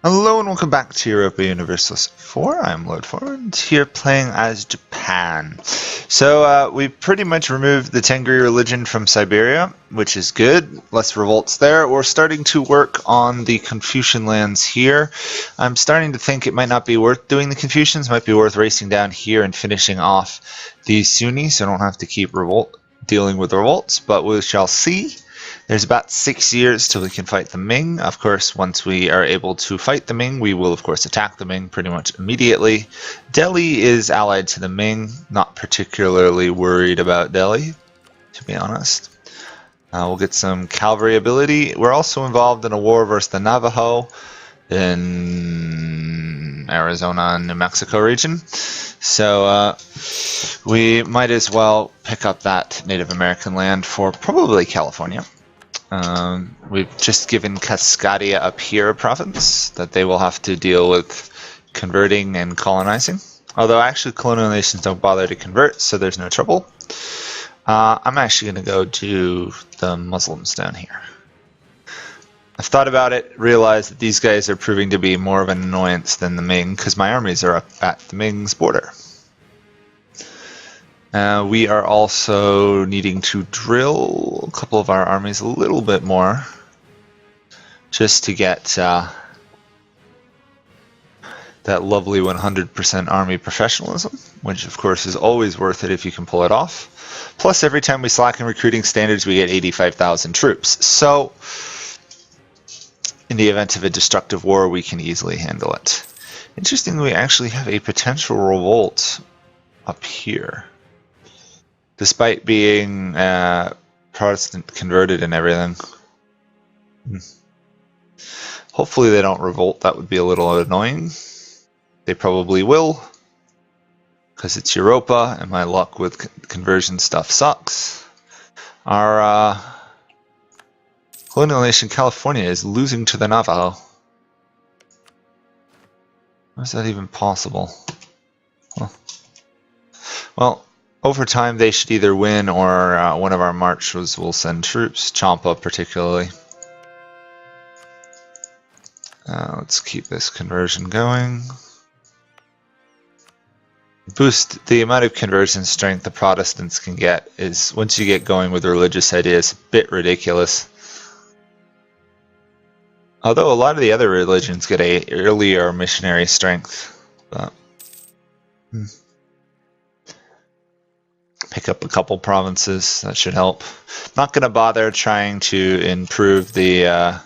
Hello and welcome back to Europa Universalis 4. I'm Lord Forwind, here playing as Japan. So we pretty much removed the Tengri religion from Siberia, which is good. Less revolts there. We're starting to work on the Confucian lands here. I'm starting to think it might not be worth doing the Confucians. It might be worth racing down here and finishing off the Sunnis, so I don't have to keep dealing with revolts, but we shall see. There's about 6 years till we can fight the Ming. Of course, once we are able to fight the Ming, we will of course attack the Ming pretty much immediately. Delhi is allied to the Ming. Not particularly worried about Delhi, to be honest. We'll get some cavalry ability. We're also involved in a war versus the Navajo in Arizona and New Mexico region. So we might as well pick up that Native American land for probably California. We've just given Cascadia up here a province that they will have to deal with converting and colonizing. Although actually colonial nations don't bother to convert, so there's no trouble. I'm actually going to go to the Muslims down here. I've thought about it, realized that these guys are proving to be more of an annoyance than the Ming, because my armies are up at the Ming's border. We are also needing to drill a couple of our armies a little bit more, just to get that lovely 100% army professionalism, which of course is always worth it if you can pull it off. Plus, every time we slacken recruiting standards, we get 85,000 troops. So, in the event of a destructive war, we can easily handle it. Interestingly, we actually have a potential revolt up here. Despite being Protestant converted and everything. Hopefully they don't revolt. That would be a little annoying. They probably will, because it's Europa and my luck with conversion stuff sucks. Our colonial nation California is losing to the Navajo. How is that even possible? Well, over time, they should either win or one of our marches will send troops, Champa particularly. Let's keep this conversion going. Boost the amount of conversion strength the Protestants can get is, once you get going with religious ideas, a bit ridiculous. Although a lot of the other religions get a earlier missionary strength. But, pick up a couple provinces, that should help. Not going to bother trying to improve the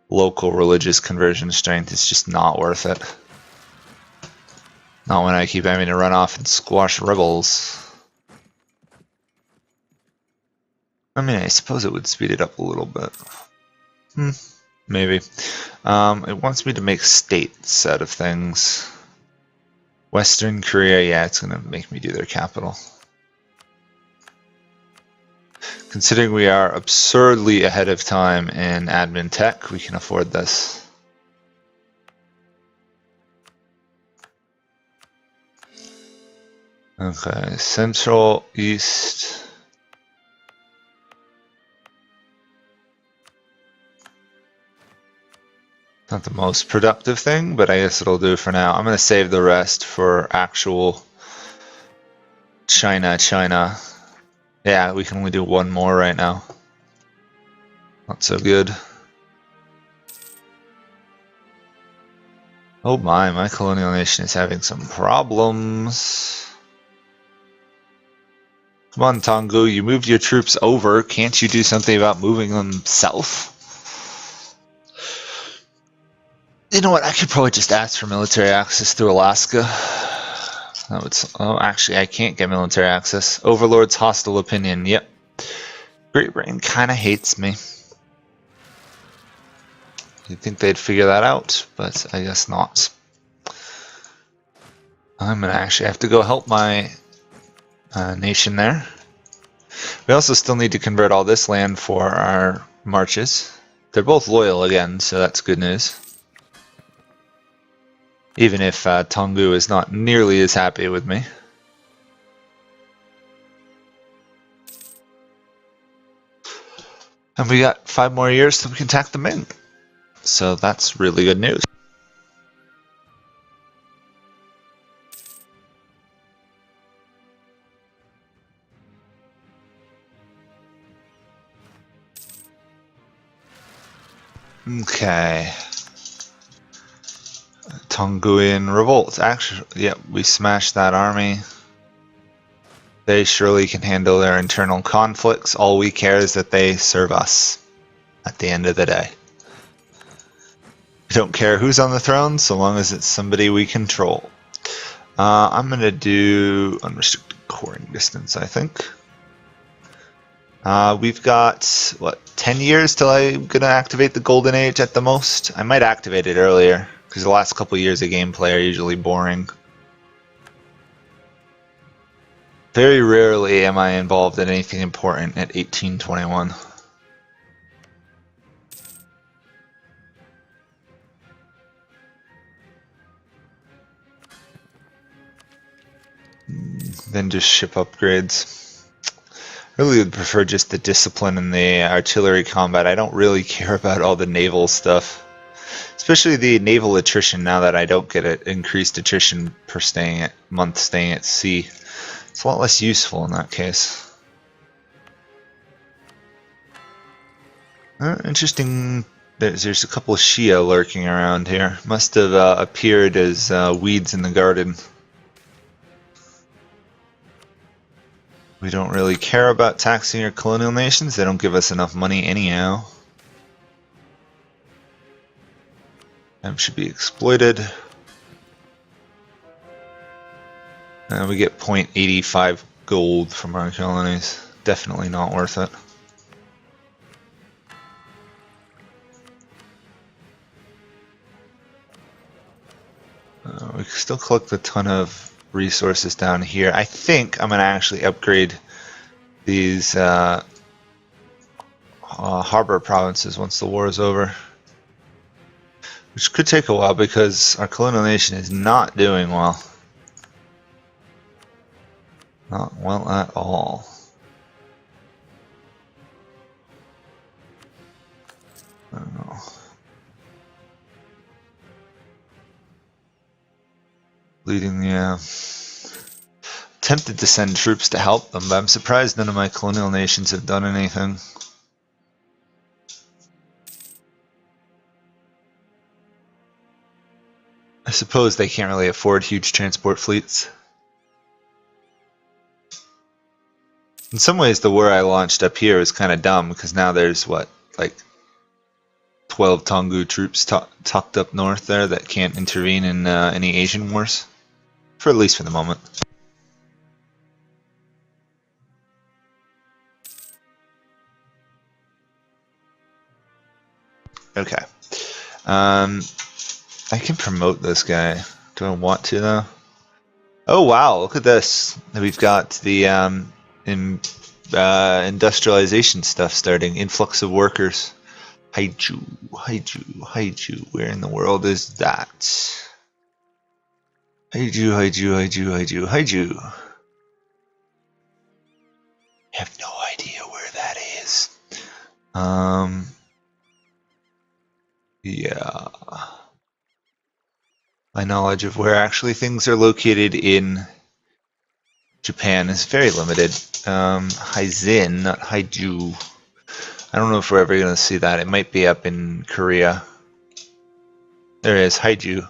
local religious conversion strength, it's just not worth it. Not when I keep having to run off and squash rebels. I mean, I suppose it would speed it up a little bit. Maybe. It wants me to make states out of things. Western Korea, yeah, it's going to make me do their capital. Considering we are absurdly ahead of time in admin tech, we can afford this. Okay, Central, East. Not the most productive thing, but I guess it'll do for now. I'm going to save the rest for actual China. Yeah, we can only do one more right now. Not so good. Oh my colonial nation is having some problems. Come on, Tongu, you moved your troops over. Can't you do something about moving them south? You know what, I could probably just ask for military access through Alaska. That would, oh, actually, I can't get military access. Overlord's hostile opinion, yep. Great Britain kind of hates me. You'd think they'd figure that out, but I guess not. I'm going to actually have to go help my nation there. We also still need to convert all this land for our marches. They're both loyal again, so that's good news. Even if Tongu is not nearly as happy with me. And we got 5 more years till we can attack the Ming. So that's really good news. Okay. Tonguian Revolt. Actually, yeah, we smashed that army. They surely can handle their internal conflicts. All we care is that they serve us at the end of the day. We don't care who's on the throne, so long as it's somebody we control. I'm going to do unrestricted coring distance, I think. We've got, what, 10 years till I'm going to activate the Golden Age at the most? I might activate it earlier, because the last couple years of gameplay are usually boring. Very rarely am I involved in anything important at 1821. Then just ship upgrades. I really would prefer just the discipline and the artillery combat. I don't really care about all the naval stuff. Especially the naval attrition now that I don't get an increased attrition per month staying at sea. It's a lot less useful in that case. Interesting. There's a couple of Shia lurking around here. Must have appeared as weeds in the garden. We don't really care about taxing our colonial nations. They don't give us enough money anyhow. Them should be exploited. And we get 0.85 gold from our colonies. Definitely not worth it. We still collect a ton of resources down here. I think I'm going to actually upgrade these harbor provinces once the war is over. Which could take a while because our colonial nation is not doing well. Not well at all. I don't know. Leading the tempted to send troops to help them, but I'm surprised none of my colonial nations have done anything. I suppose they can't really afford huge transport fleets. In some ways, the war I launched up here is kind of dumb because now there's what, like 12 Tongu troops tucked up north there that can't intervene in any Asian wars. For at least for the moment. Okay. I can promote this guy. Do I want to though? Oh wow, look at this. We've got the industrialization stuff starting. Influx of workers. Haiju, Haiju, Haiju. Where in the world is that? Haiju, Haiju, Haiju, Haiju, Haiju. I have no idea where that is. Yeah. My knowledge of where actually things are located in Japan is very limited. Haizin, not Haiju. I don't know if we're ever going to see that. It might be up in Korea. There it is, Haiju.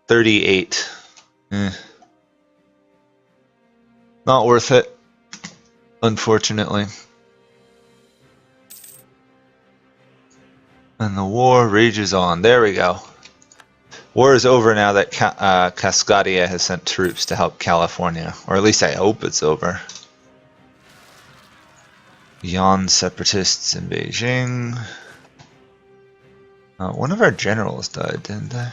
38. Not worth it, unfortunately. And the war rages on. There we go. War is over now that Cascadia has sent troops to help California. Or at least I hope it's over. Yan separatists in Beijing. One of our generals died, didn't they?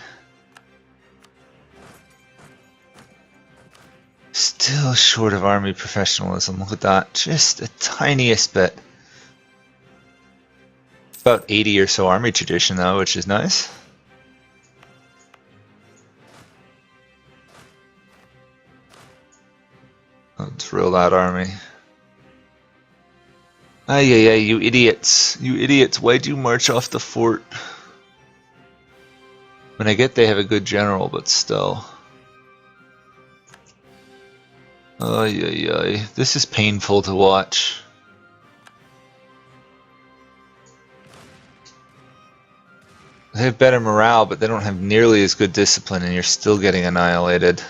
Still short of army professionalism. Look at that. Just a tiniest bit. About 80 or so army tradition though, which is nice. Let's drill that army. Ay, you idiots. You idiots. Why'd you march off the fort? When I get they have a good general, but still. Ay, ay, ay. This is painful to watch. They have better morale, but they don't have nearly as good discipline, and you're still getting annihilated.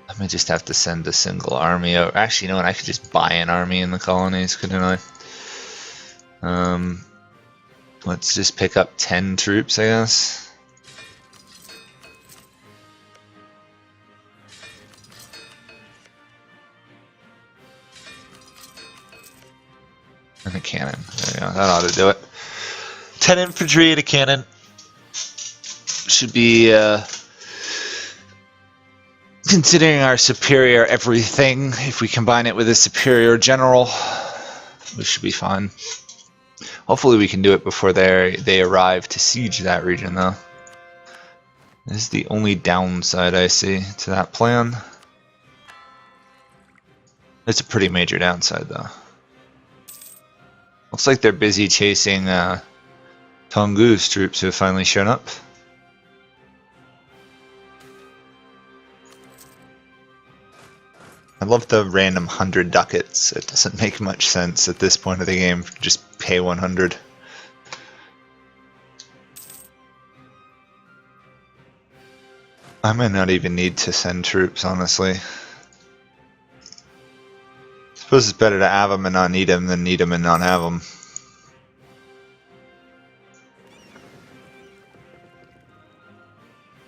I may just have to send a single army out. Actually, you know what? I could just buy an army in the colonies, couldn't I? Let's just pick up 10 troops, I guess. And a cannon. There you go. That ought to do it. 10 infantry and a cannon. Should be, considering our superior everything, if we combine it with a superior general, we should be fine. Hopefully we can do it before they arrive to siege that region, though. This is the only downside I see to that plan. It's a pretty major downside, though. Looks like they're busy chasing Tongu's troops who have finally shown up. I love the random 100 ducats. It doesn't make much sense at this point of the game. Just pay 100. I might not even need to send troops, honestly. Suppose it's better to have them and not need them than need them and not have them.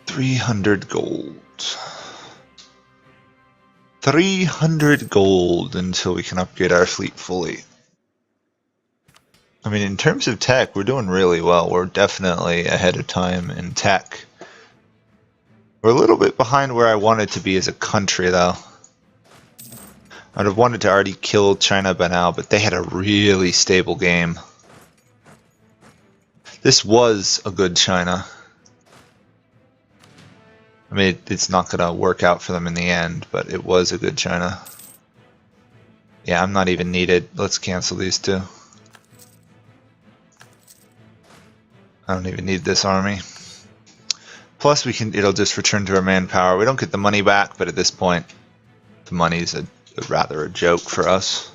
$300 gold. 300 gold until we can upgrade our fleet fully. I mean, in terms of tech, we're doing really well. We're definitely ahead of time in tech. We're a little bit behind where I wanted to be as a country, though. I'd have wanted to already kill China by now, but they had a really stable game. This was a good China. I mean, it's not going to work out for them in the end, but it was a good China. Yeah, I'm not even needed. Let's cancel these two. I don't even need this army. Plus, it'll just return to our manpower. We don't get the money back, but at this point, the money's rather a joke for us.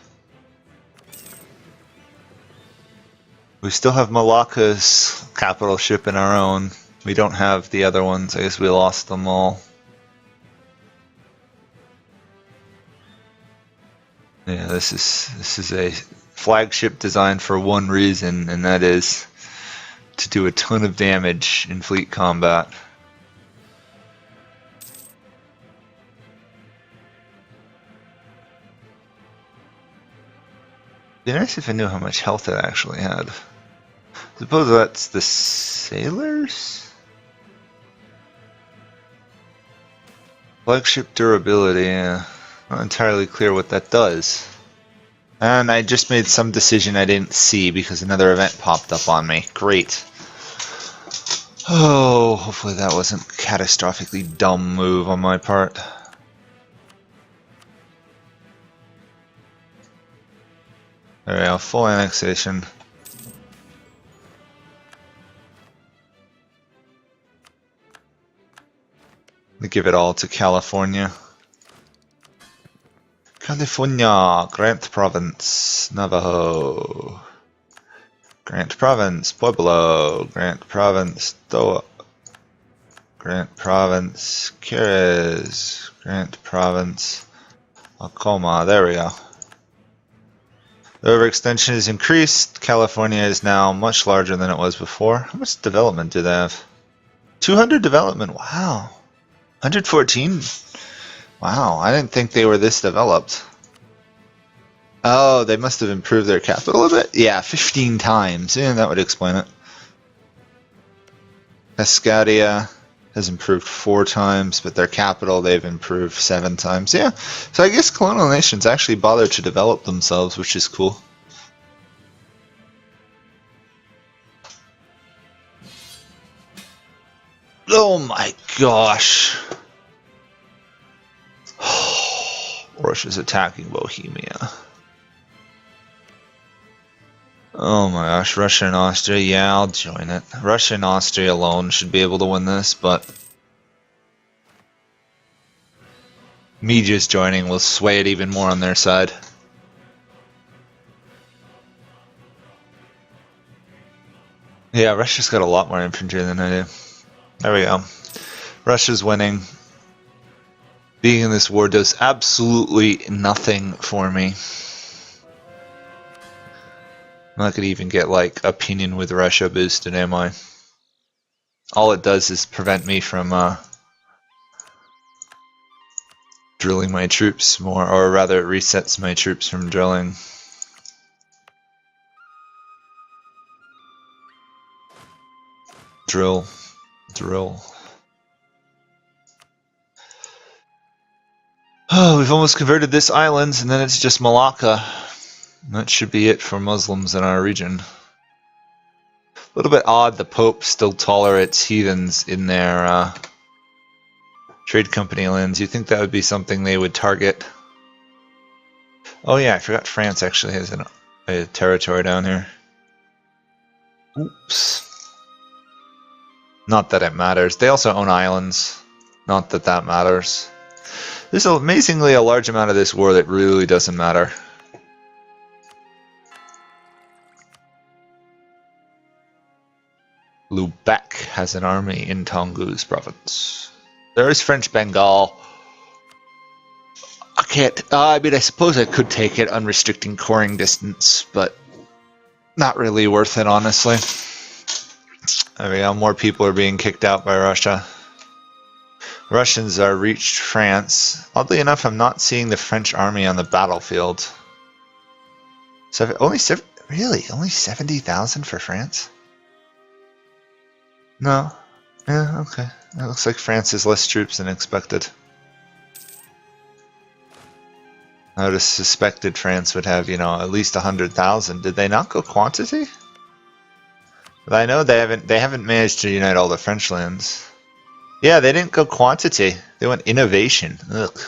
We still have Malacca's capital ship in our own. We don't have the other ones. I guess we lost them all. Yeah, this is a flagship designed for one reason, and that is to do a ton of damage in fleet combat. It'd be nice if I knew how much health it actually had. Suppose that's the sailors? Flagship durability, yeah. Not entirely clear what that does. And I just made some decision I didn't see because another event popped up on me. Great. Oh, hopefully that wasn't a catastrophically dumb move on my part. There we go, full annexation. We give it all to California. California, Grant Province, Navajo. Grant Province, Pueblo. Grant Province, Doa. Grant Province, Quieres. Grant Province, Acoma. There we go. The overextension is increased. California is now much larger than it was before. How much development do they have? 200 development, wow. 114? Wow, I didn't think they were this developed. Oh, they must have improved their capital a bit? Yeah, 15 times. Yeah, that would explain it. Cascadia has improved 4 times, but their capital they've improved 7 times. Yeah, so I guess colonial nations actually bother to develop themselves, which is cool. Oh my gosh. Russia's attacking Bohemia. Oh my gosh, Russia and Austria, yeah, I'll join it. Russia and Austria alone should be able to win this, but me just joining will sway it even more on their side. Yeah, Russia's got a lot more infantry than I do. There we go. Russia's winning. Being in this war does absolutely nothing for me. I'm not gonna even get like opinion with Russia boosted, am I? All it does is prevent me from drilling my troops more, or rather it resets my troops from drilling. Drill. Oh, we've almost converted this island, and then it's just Malacca. That should be it for Muslims in our region. A little bit odd the Pope still tolerates heathens in their trade company lands. You think that would be something they would target? Oh yeah, I forgot France actually has a territory down here. Oops. Not that it matters. They also own islands. Not that that matters. There's amazingly a large amount of this war that really doesn't matter. Lubeck has an army in Tongu's province. There is French Bengal. I can't. I mean, I suppose I could take it, unrestricting coring distance, but not really worth it, honestly. There we go. More people are being kicked out by Russia. Russians are reached France. Oddly enough, I'm not seeing the French army on the battlefield. Only 70,000 for France? No. Yeah, okay. It looks like France has less troops than expected. I would have suspected France would have, you know, at least 100,000. Did they not go quantity? But I know they haven't managed to unite all the French lands. Yeah, they didn't go quantity. They went innovation. Ugh.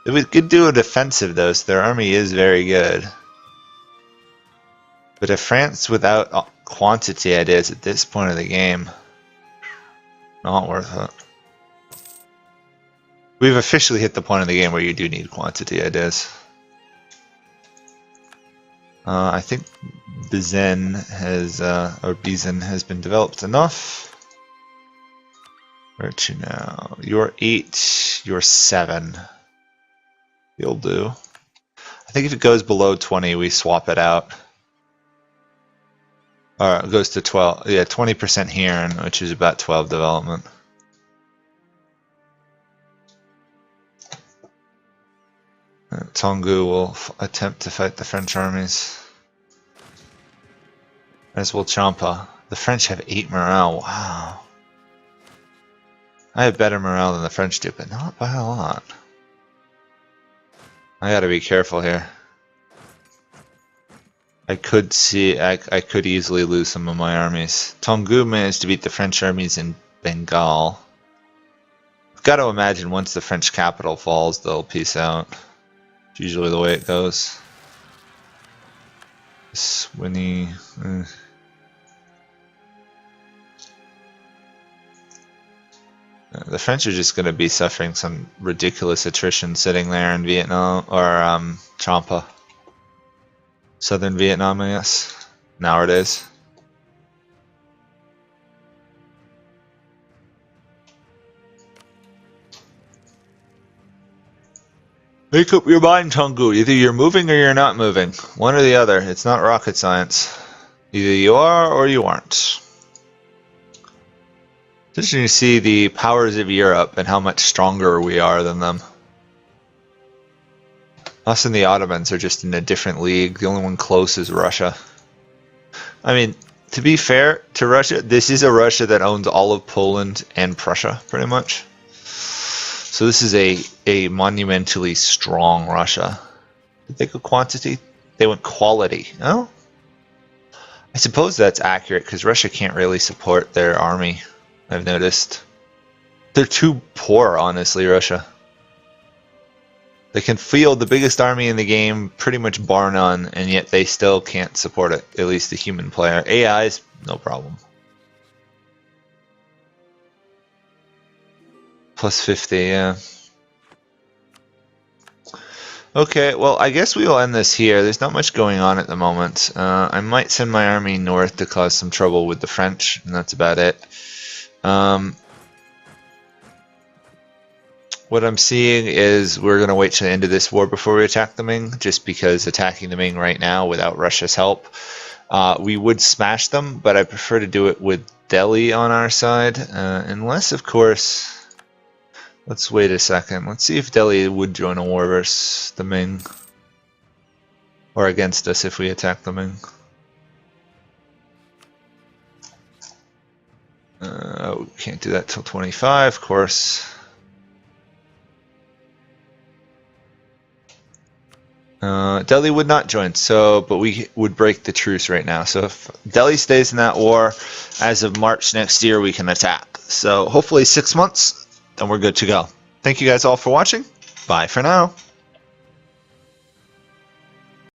It could do a defensive though, so their army is very good. But if France without quantity ideas at this point of the game, not worth it. We've officially hit the point of the game where you do need quantity ideas. I think Bizen has been developed enough. Where to now? You're 8, you're 7. You'll do. I think if it goes below 20, we swap it out. Or it goes to 12. Yeah, 20% here, which is about 12 development. Tongu will attempt to fight the French armies. As will Champa. The French have 8 morale. Wow. I have better morale than the French do, but not by a lot. I gotta be careful here. I could easily lose some of my armies. Tongu managed to beat the French armies in Bengal. I've got to imagine once the French capital falls, they'll peace out. It's usually the way it goes. Swinny. The French are just going to be suffering some ridiculous attrition sitting there in Vietnam, or Champa. Southern Vietnam, I guess, nowadays. Make up your mind, Tongu. Either you're moving or you're not moving. One or the other. It's not rocket science. Either you are or you aren't. It's interesting to see the powers of Europe and how much stronger we are than them. Us and the Ottomans are just in a different league. The only one close is Russia. I mean, to be fair to Russia, this is a Russia that owns all of Poland and Prussia, pretty much. So this is a monumentally strong Russia. Did they go quantity? They went quality. Oh? I suppose that's accurate, because Russia can't really support their army, I've noticed. They're too poor, honestly, Russia. They can field the biggest army in the game, pretty much bar none, and yet they still can't support it, at least the human player. AI's, no problem. Plus 50, yeah. Okay, well, I guess we will end this here. There's not much going on at the moment. I might send my army north to cause some trouble with the French, and that's about it. What I'm seeing is we're going to wait to the end of this war before we attack the Ming, just because attacking the Ming right now without Russia's help, we would smash them, but I prefer to do it with Delhi on our side, unless, of course... Let's wait a second. Let's see if Delhi would join a war versus the Ming. Or against us if we attack the Ming. We can't do that till 25, of course. Delhi would not join, but we would break the truce right now. So if Delhi stays in that war, as of March next year, we can attack. So hopefully 6 months, then we're good to go. Thank you guys all for watching. Bye for now.